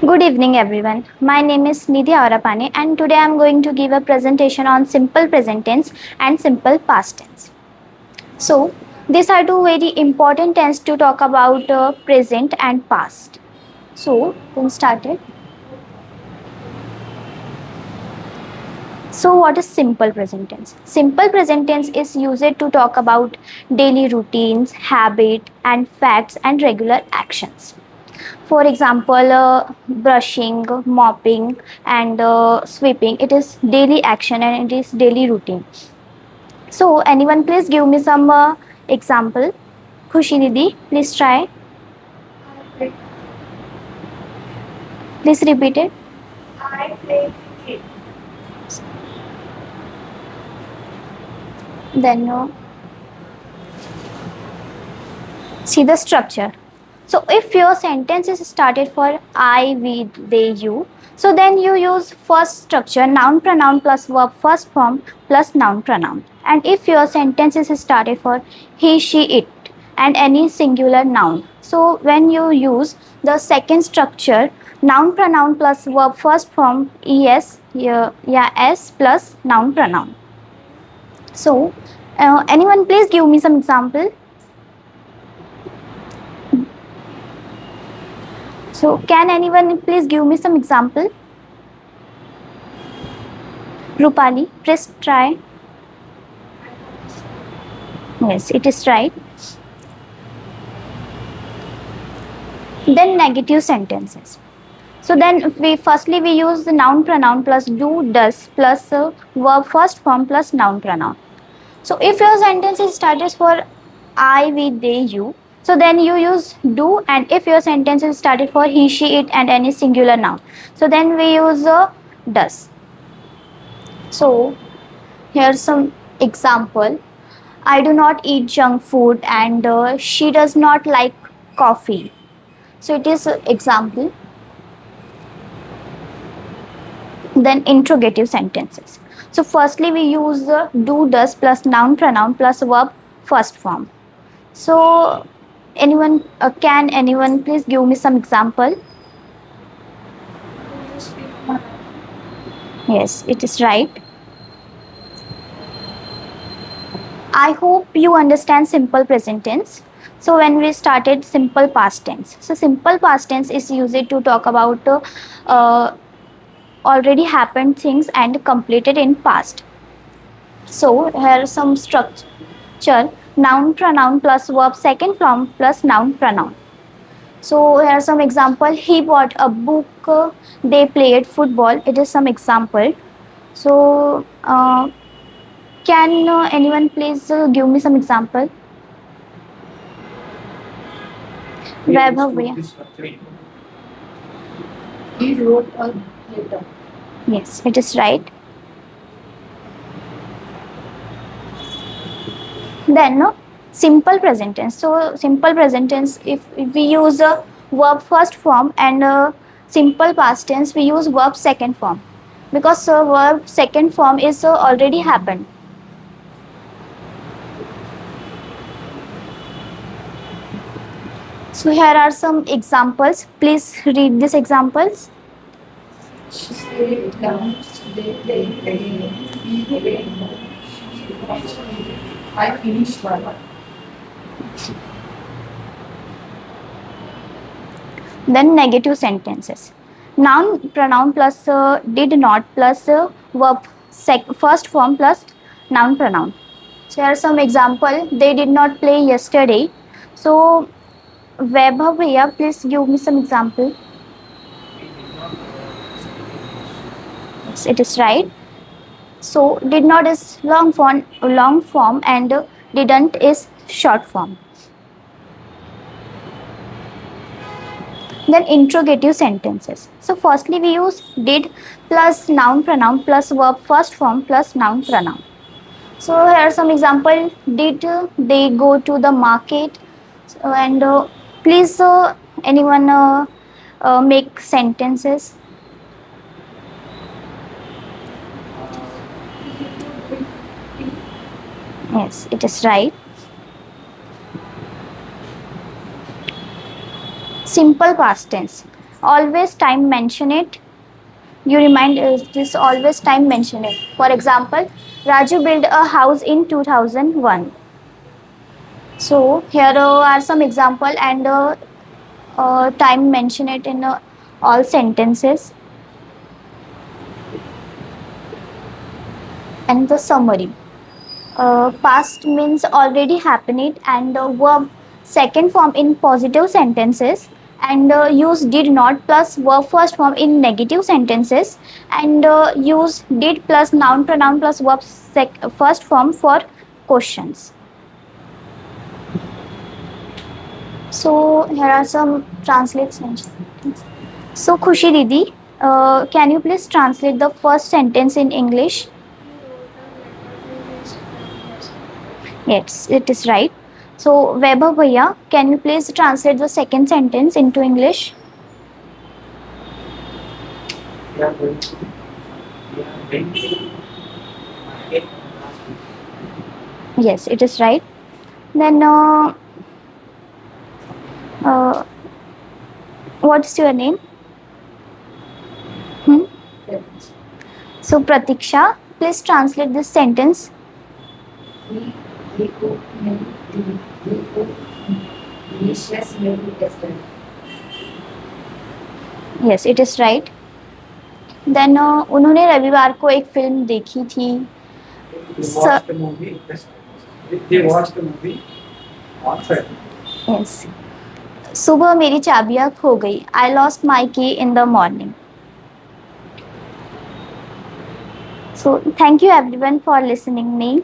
Good evening, everyone. My name is Nidhi Aurapane, and today I'm going to give a presentation on simple present tense and simple past tense. So, these are two very important tense to talk about present and past. So, let's start it. So, what is simple present tense? Simple present tense is used to talk about daily routines, habit, and facts and regular actions. For example, brushing, mopping, and sweeping. It is daily action and it is daily routine. So, anyone, please give me some example. Khushi Didi, please try. Please repeat it. I play cricket. Then see the structure. So, if your sentence is started for I, we, they, you, so then you use first structure noun pronoun plus verb first form plus noun pronoun. And if your sentence is started for he, she, it, and any singular noun, so when you use the second structure noun pronoun plus verb first form es, yeah, s plus noun pronoun. So, anyone, please give me some example. So, can anyone please give me some example? Rupali, please try. Yes, it is right. Then negative sentences. So then we use the noun pronoun plus do does plus verb first form plus noun pronoun. So if your sentence is started for I, we, they, you, so then you use do, and if your sentence is started for he, she, it, and any singular noun, so then we use does. So here's some example. I do not eat junk food, and she does not like coffee. So it is example. Then interrogative sentences. So firstly we use do does plus noun pronoun plus verb first form. So anyone can anyone please give me some example? Do you speak Malayalam? Yes, it is right. I hope you understand simple present tense. So when we started simple past tense. So simple past tense is used to talk about uh, already happened things and completed in past. So here are some structure noun pronoun plus verb second form plus noun pronoun. So here are some example. He bought a book. They played football. It is some example. So can anyone please give me some example? Vaibhav bhaiya. He wrote a letter. Yes, it is right. Then simple present tense. So simple present tense, if we use a verb first form and simple past tense, we use verb second form because verb second form is already happened. So here are some examples. Please read these examples. She sat down. They played a game. He played. She watched TV. I finished one. Then negative sentences. Noun pronoun plus did not plus verb first form plus noun pronoun. So here are some example. They did not play yesterday. So Vaibhav bhaiya, please give me some example. Yes, it is right. So did not is long form and didn't is short form. Then interrogative sentences. So firstly we use did plus noun pronoun plus verb first form plus noun pronoun. So here are some example. Did they go to the market? So, and please anyone make sentences. Yes, it is right. Simple past tense. always time mention it. You remind this always time mention it. For example, Raju built a house in 2001. So here are some example and time mention it in all sentences. And the summary. Past means already happened and verb second form in positive sentences, and use did not plus verb first form in negative sentences, and use did plus noun pronoun plus verb first form for questions. So here are some translations. So Khushi Didi, can you please translate the first sentence in English? Yes, it is right. So, Weber Bhaiya, can you please translate the second sentence into English? We are going to market last week. Yes, it is right. Then, what's your name? Yes. So, Pratiksha, please translate this sentence. We cook delicious meal yesterday. Yes, it is right. Then, उन्होंने रविवार को एक film देखी थी. They watched the movie. They watched the movie on Friday. Yes. सुबह मेरी चाबियाँ खो गई. I lost my key in the morning. So, thank you everyone for listening me.